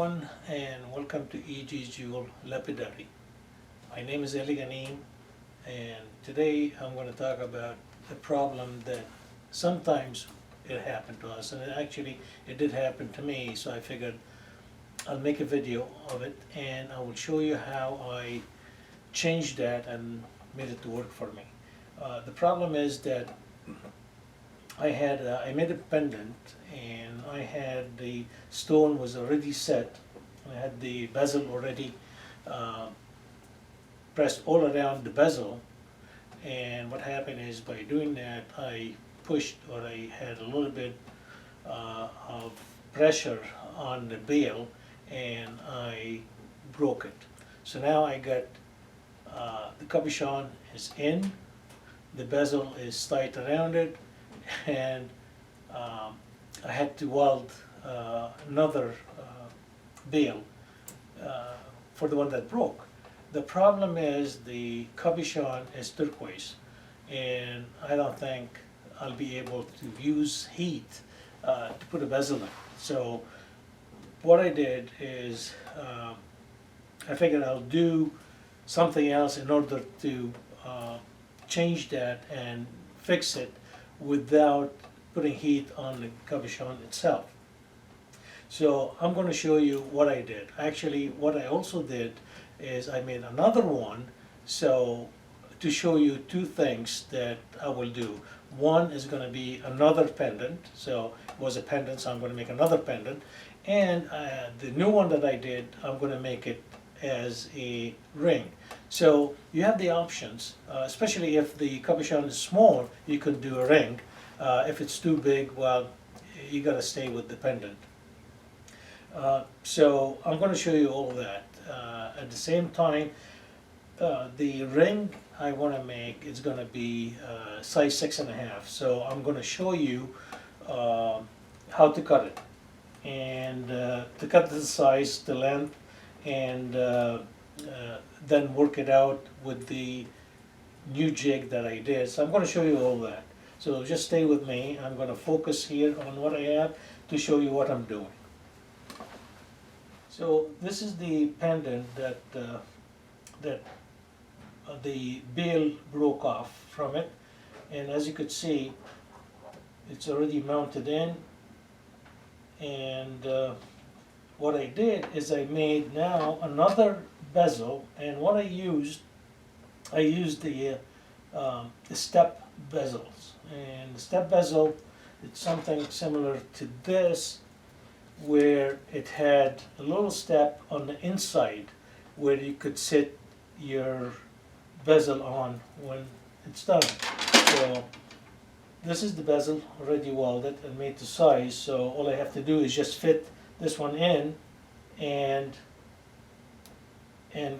everyone, and welcome to Rio Chil Lapidary. My name is Eli Ganeem, and today I'm going to talk about a problem that sometimes it happened to us, and it did happen to me, so I figured I'll make a video of it and I will show you how I changed that and made it to work for me. The problem is that I made a pendant, and I had the stone was already set. I had the bezel already pressed all around the bezel, and what happened is by doing that I pushed, or I had a little bit of pressure on the bail, and I broke it. So now I got the cabochon is in, the bezel is tight around it, and I had to weld another bail for the one that broke. The problem is the cabochon is turquoise, and I don't think I'll be able to use heat to put a bezel in. So what I did is I figured I'll do something else in order to change that and fix it without putting heat on the cabochon itself. So I'm going to show you what I did. Actually, what I also did is I made another one, so to show you two things that I will do. One is going to be another pendant, so it was a pendant, so I'm going to make another pendant, and the new one that I did, I'm going to make it as a ring. So you have the options, especially if the cabochon is small, you can do a ring. If it's too big, well, you got to stay with the pendant. So I'm going to show you all of that. At the same time, the ring I want to make is going to be size 6.5. So I'm going to show you how to cut it, and to cut the size, the length, and then work it out with the new jig that I did. So I'm going to show you all that. So just stay with me. I'm going to focus here on what I have to show you what I'm doing. So this is the pendant that the bail broke off from it, and as you could see, it's already mounted in. And what I did is I made now another bezel, and what I used the step bezels. And the step bezel, it's something similar to this, where it had a little step on the inside where you could sit your bezel on when it's done. So this is the bezel already welded and made to size, so all I have to do is just fit this one in and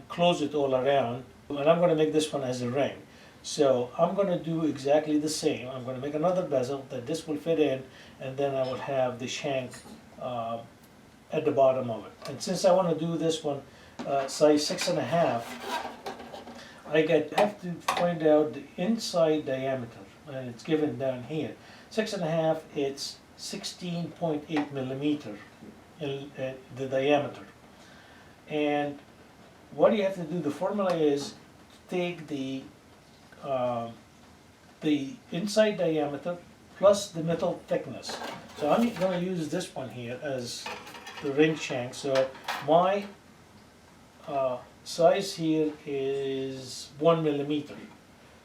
close it all around. And I'm going to make this one as a ring. So I'm going to do exactly the same. I'm going to make another bezel that this will fit in, and then I will have the shank at the bottom of it. And since I want to do this one size 6.5, I have to find out the inside diameter, and it's given down here. 6.5, it's 16.8 millimeter in the diameter. And what you have to do, the formula is take the inside diameter plus the metal thickness. So I'm going to use this one here as the ring shank. So my size here is 1 millimeter.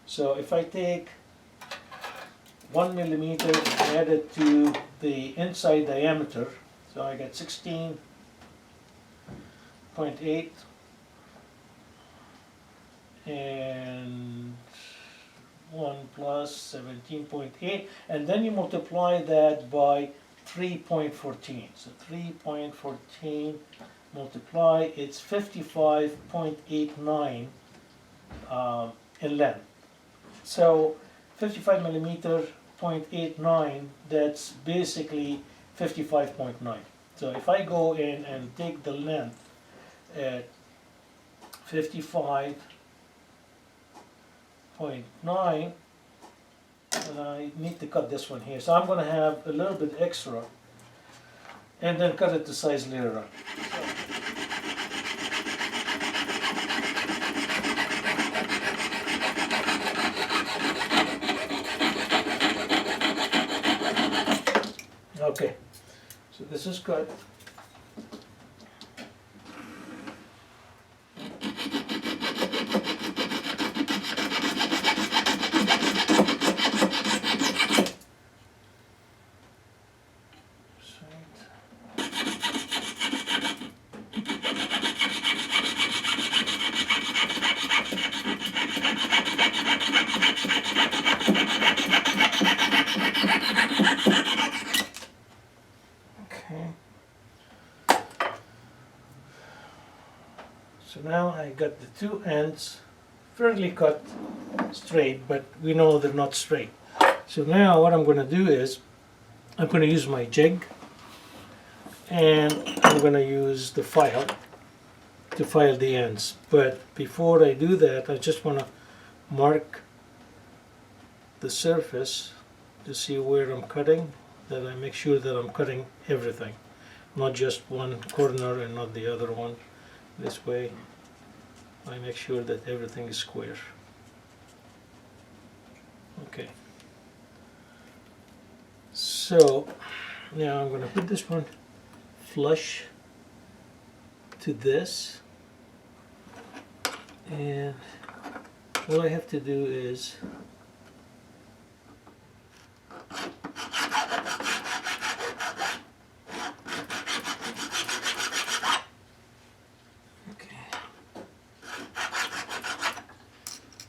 So if I take 1 millimeter and add it to the inside diameter, so I get 16.8, and 1 plus 17.8, and then you multiply that by 3.14. So 3.14 multiply, it's 55.89 in length. So 55 millimeter 0.89, that's basically 55.9. So if I go in and take the length at 55.9, and I need to cut this one here, so I'm going to have a little bit extra and then cut it to size later on. Okay, so this is cut. So now I got the two ends fairly cut straight, but we know they're not straight. So now what I'm going to do is I'm going to use my jig, and I'm going to use the file to file the ends. But before I do that, I just want to mark the surface to see where I'm cutting, that I make sure that I'm cutting everything, not just one corner and not the other one. This way I make sure that everything is square. Okay, so now I'm going to put this one flush to this, and all I have to do is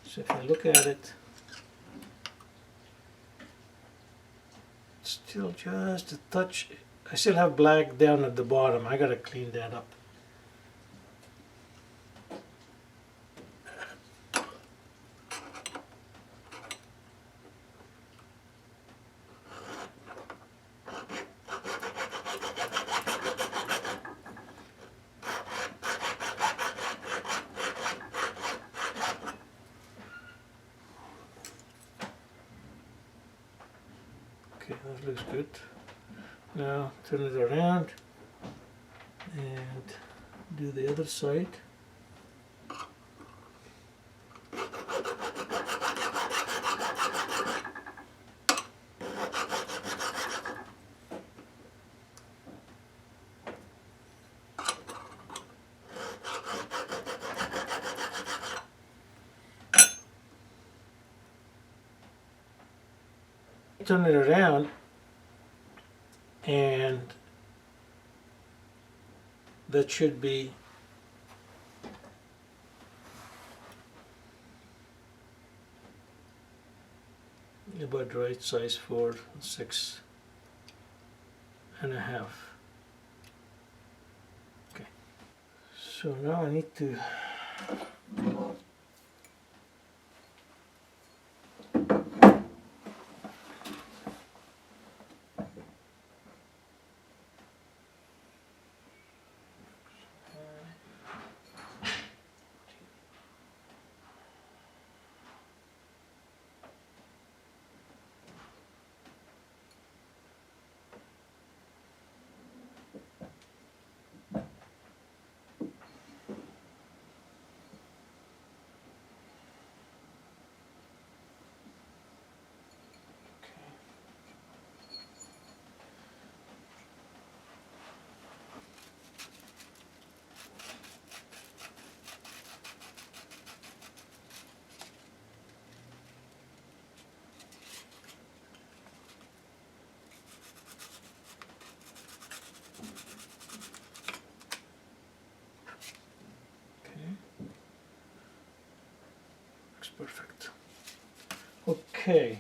so if I look at it, it's still just a touch. I still have black down at the bottom. I gotta clean that up. Okay, that looks good. Now turn it around and do the other side. Turn it around, and that should be about the right size for 6.5. Okay, so now I need to perfect. Okay.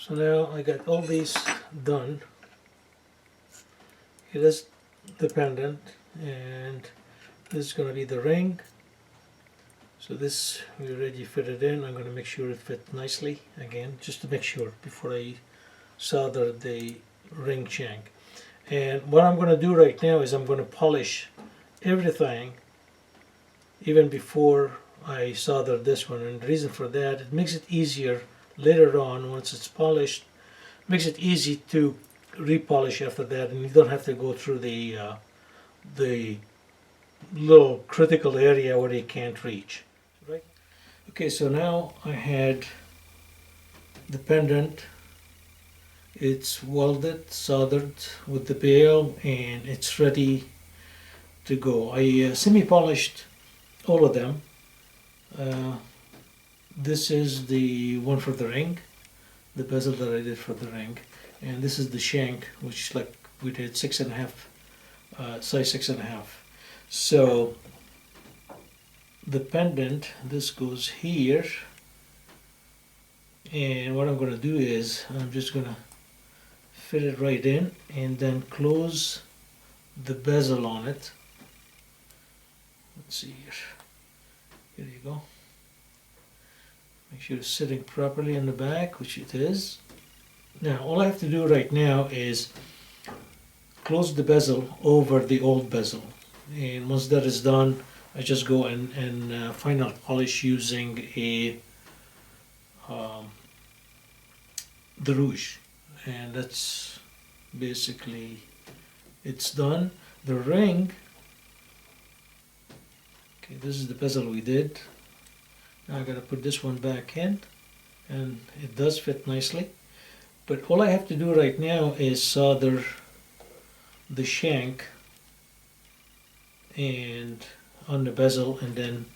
So now I got all these done. It is the pendant, and this is going to be the ring. So this we already fit it in. I'm going to make sure it fits nicely again, just to make sure before I solder the ring shank. And what I'm going to do right now is I'm going to polish everything even before I solder this one. And the reason for that, it makes it easier later on once it's polished. Makes it easy to repolish after that, and you don't have to go through the little critical area where you can't reach. Right. Okay, so now I had the pendant. It's welded, soldered with the bail, and it's ready to go. I semi-polished all of them. This is the one for the ring, the bezel that I did for the ring, and this is the shank, which like we did 6.5, size 6.5. So the pendant, this goes here, and what I'm going to do is I'm just going to fit it right in and then close the bezel on it. Let's see here. Here you go. Make sure it's sitting properly in the back, which it is. Now all I have to do right now is close the bezel over the old bezel, and once that is done I just go and final polish using the rouge, and that's basically it's done. The ring, okay, this is the bezel we did. Now I gotta put this one back in, and it does fit nicely. But all I have to do right now is solder the shank and on the bezel, and then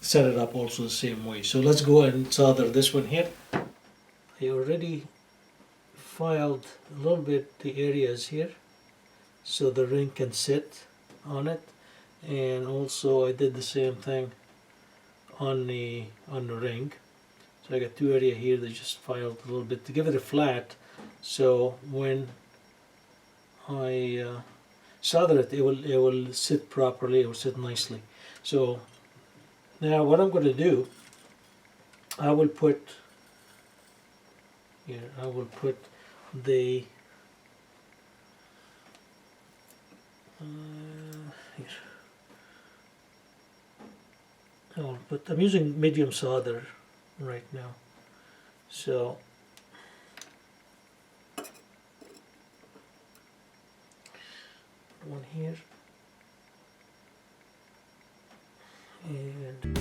set it up also the same way. So let's go and solder this one here. I already filed a little bit the areas here so the ring can sit on it, and also I did the same thing on the ring. So I got two areas here that just filed a little bit to give it a flat, so when I solder it, it will sit properly, it will sit nicely. So now what I'm going to do, I will put here, I will put the here. I'm using medium solder right now, so one here and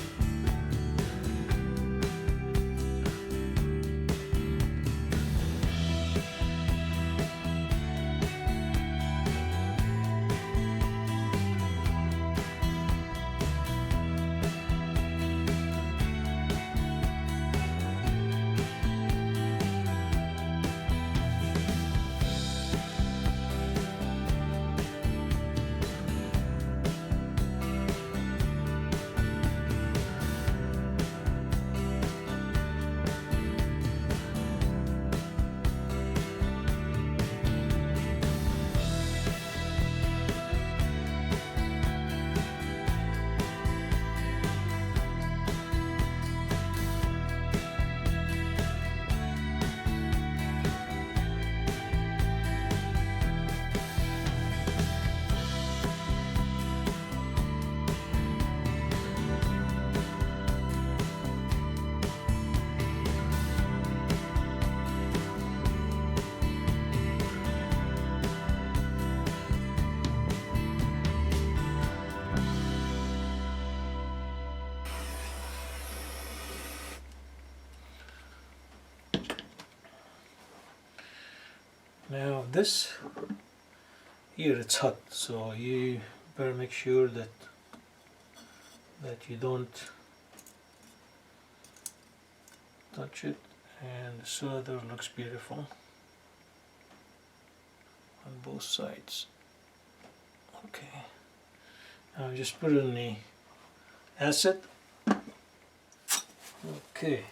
now this here, it's hot, so you better make sure that you don't touch it, and the solder looks beautiful on both sides. Okay, now just put it in the acid. Okay.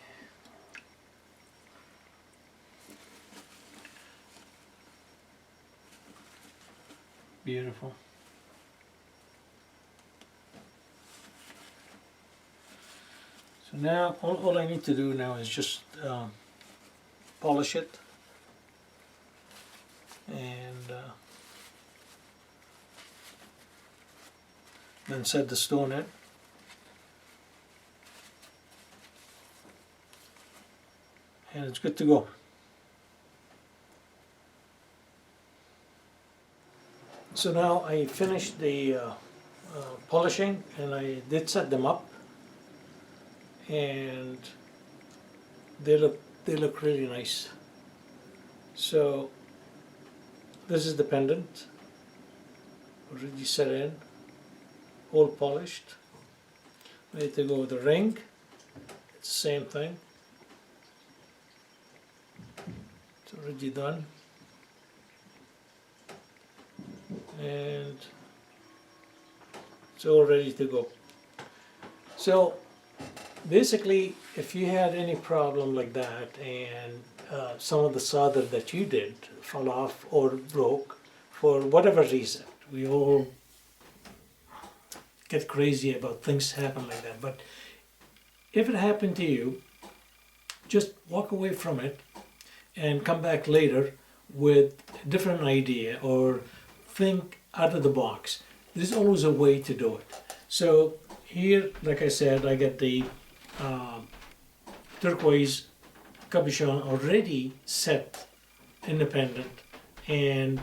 Beautiful. So now all I need to do now is just polish it and then set the stone in. And it's good to go. So now I finished the polishing, and I did set them up, and they look really nice. So this is the pendant, already set in, all polished. Ready to go with the ring. It's the same thing. It's already done. And it's all ready to go. So basically, if you had any problem like that and some of the solder that you did fell off or broke for whatever reason, we all get crazy about things happen like that, but if it happened to you, just walk away from it and come back later with a different idea or think out of the box. There's always a way to do it. So here, like I said, I get the turquoise cabochon already set independent, and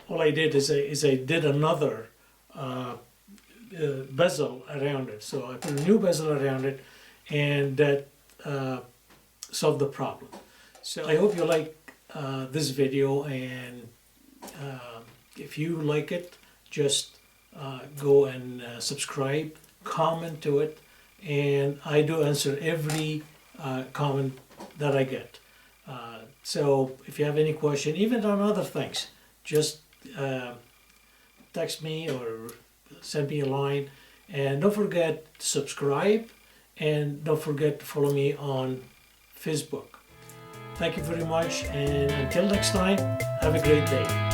all I did is I did another bezel around it. So I put a new bezel around it, and that solved the problem. So I hope you like this video, and if you like it, just go and subscribe, comment to it, and I do answer every comment that I get. So if you have any question, even on other things, just text me or send me a line, and don't forget to subscribe, and don't forget to follow me on Facebook. Thank you very much, and until next time, have a great day.